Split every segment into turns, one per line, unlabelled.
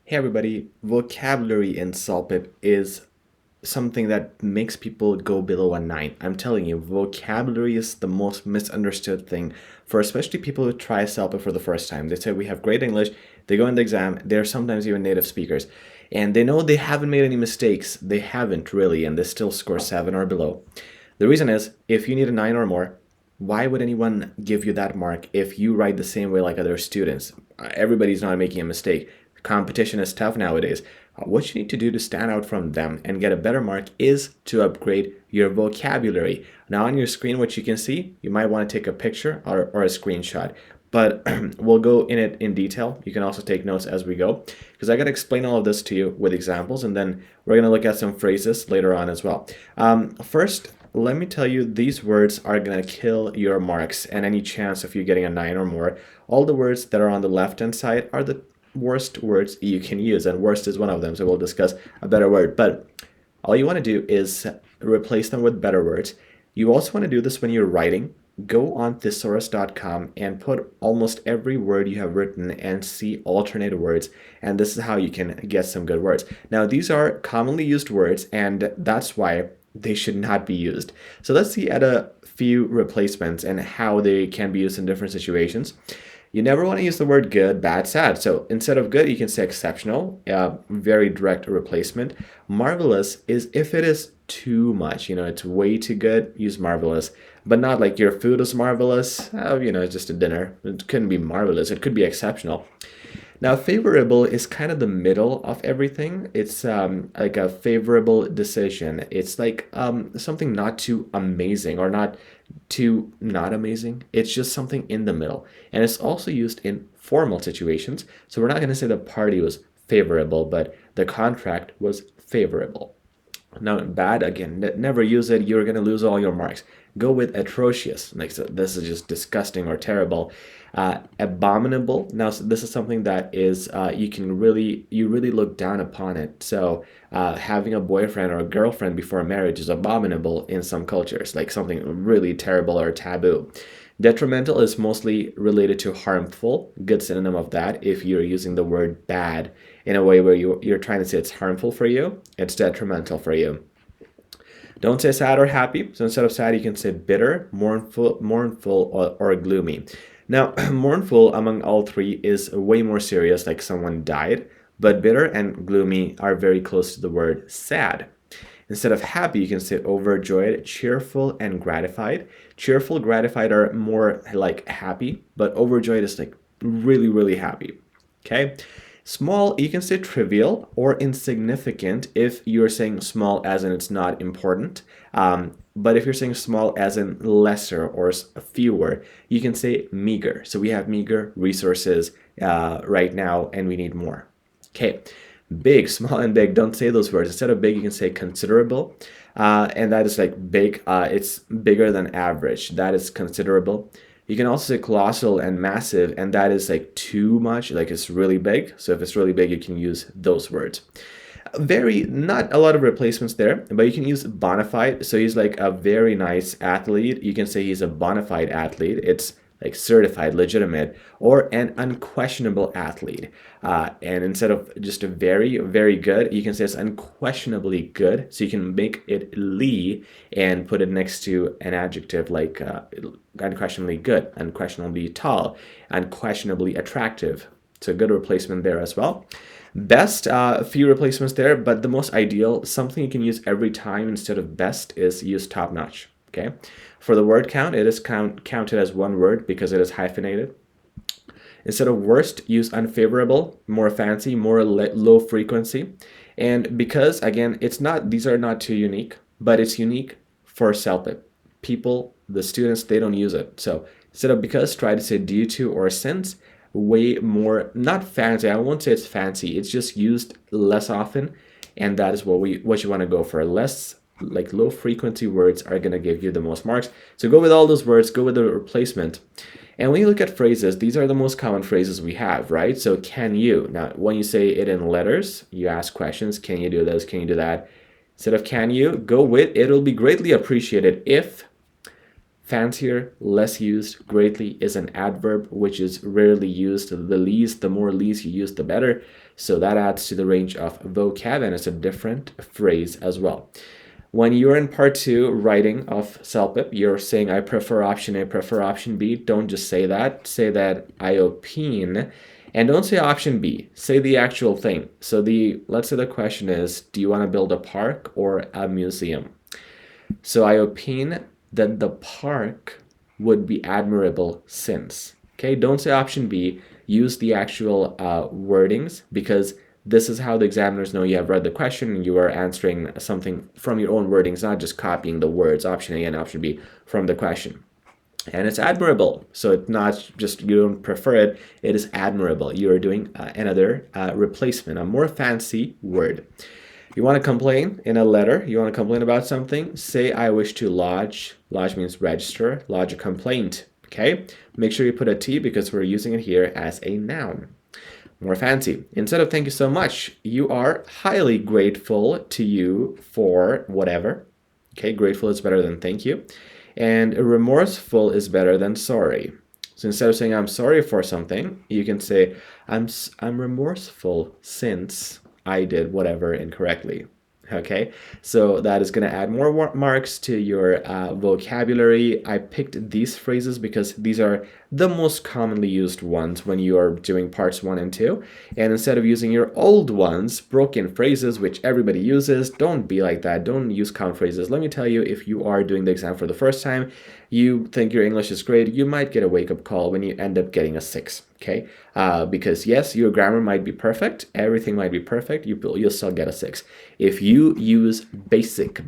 Hey everybody, vocabulary in CELPIP is something that makes people go below a 9. I'm telling you, vocabulary is the most misunderstood thing for especially people who try CELPIP for the first time. They say we have great English, they go in the exam, they're sometimes even native speakers, and they know they haven't made any mistakes. They haven't really, and they still score 7 or below. The reason is, if you need a 9 or more, why would anyone give you that mark if you write the same way like other students? Everybody's not making a mistake. Competition is tough nowadays. What you need to do to stand out from them and get a better mark is to upgrade your vocabulary. Now on your screen, what you can see, you might want to take a picture or a screenshot, but we'll go in it in detail. You can also take notes as we go, because I got to explain all of this to you with examples, and then we're going to look at some phrases later on as well. First, let me tell you, these words are going to kill your marks and any chance of you getting a 9 or more. All the words that are on the left-hand side are the worst words you can use, and worst is one of them, so we'll discuss a better word. But all you want to do is replace them with better words. You also want to do this when you're writing. Go on thesaurus.com and put almost every word you have written and see alternate words, and this is how you can get some good words. Now these are commonly used words, and that's why they should not be used. So let's see at a few replacements and how they can be used in different situations. You never want to use the word good, bad, sad. So instead of good, you can say exceptional, very direct replacement. Marvelous is if it is too much, it's way too good, use marvelous. But not like your food is marvelous, it's just a dinner. It couldn't be marvelous, it could be exceptional. Now, favorable is kind of the middle of everything. It's like a favorable decision. It's like something not too amazing or not too not amazing. It's just something in the middle. And it's also used in formal situations. So we're not going to say the party was favorable, but the contract was favorable. Now, bad, again, never use it. You're going to lose all your marks. Go with atrocious. Like, so this is just disgusting or terrible. Abominable. Now, so this is something that is you really look down upon it. So having a boyfriend or a girlfriend before marriage is abominable in some cultures, like something really terrible or taboo. Detrimental is mostly related to harmful. Good synonym of that. If you're using the word bad in a way where you're trying to say it's harmful for you, it's detrimental for you. Don't say sad or happy. So instead of sad, you can say bitter, mournful, or gloomy. Now, mournful among all three is way more serious, like someone died, but bitter and gloomy are very close to the word sad. Instead of happy, you can say overjoyed, cheerful, and gratified. Cheerful, gratified are more like happy, but overjoyed is like really, really happy. Okay? Small, you can say trivial or insignificant if you're saying small as in it's not important. But if you're saying small as in lesser or fewer, you can say meager. So we have meager resources right now, and we need more. Okay. Big, small, and big. Don't say those words. Instead of big, you can say considerable. And that is like big. It's bigger than average. That is considerable. You can also say colossal and massive, and that is like too much, like it's really big. So if it's really big, you can use those words. Not a lot of replacements there, but you can use bona fide. So he's like a very nice athlete. You can say he's a bona fide athlete. It's like certified, legitimate, or an unquestionable athlete. And instead of just a very, very good, you can say it's unquestionably good. So you can make it ly and put it next to an adjective like unquestionably good, unquestionably tall, unquestionably attractive. So good replacement there as well. Best, a few replacements there, but the most ideal, something you can use every time instead of best, is use top notch. Okay. For the word count, it is counted as one word because it is hyphenated. Instead of worst, use unfavorable, more fancy, more low frequency. And because, again, these are not too unique, but it's unique for CELPIP. People, the students, they don't use it. So instead of because, try to say due to or since. Way more, not fancy. I won't say it's fancy. It's just used less often, and that is what you want to go for. Less like low frequency words are going to give you the most marks. So go with all those words, go with the replacement. And when you look at phrases, these are the most common phrases we have, right? So can you, now when you say it in letters, you ask questions, can you do this, can you do that? Instead of can you, go with it'll be greatly appreciated if. Fancier, less used, greatly is an adverb which is rarely used. The more least you use, the better. So that adds to the range of vocab, and it's a different phrase as well. When you're in part 2 writing of CELPIP, you're saying I prefer option A, prefer option B. Don't just say that. Say that I opine. And don't say option B. Say the actual thing. So let's say the question is, do you want to build a park or a museum? So I opine that the park would be admirable since. Okay, don't say option B. Use the actual wordings, because this is how the examiners know you have read the question and you are answering something from your own wordings, not just copying the words option A and option B from the question. And it's admirable. So it's not just you don't prefer it, it is admirable. You are doing another replacement, a more fancy word. You want to complain in a letter, you want to complain about something, say I wish to lodge means register, lodge a complaint, okay? Make sure you put a T because we're using it here as a noun. More fancy. Instead of thank you so much, you are highly grateful to you for whatever. Okay, grateful is better than thank you. And remorseful is better than sorry. So instead of saying I'm sorry for something, you can say I'm remorseful since I did whatever incorrectly. Okay, so that is going to add more marks to your vocabulary. I picked these phrases because these are the most commonly used ones when you are doing parts 1 and 2. And instead of using your old ones, broken phrases, which everybody uses, don't be like that. Don't use common phrases. Let me tell you, if you are doing the exam for the first time, you think your English is great, you might get a wake-up call when you end up getting a 6, okay? Because yes, your grammar might be perfect, everything might be perfect, you'll still get a 6. If you use basic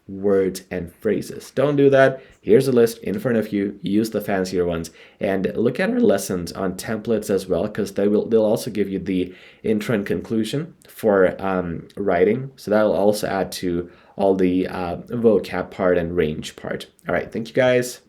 words and phrases. Don't do that. Here's a list in front of you. Use the fancier ones. And look at our lessons on templates as well, because they'll also give you the intro and conclusion for writing. So that'll also add to all the vocab part and range part. All right, thank you guys.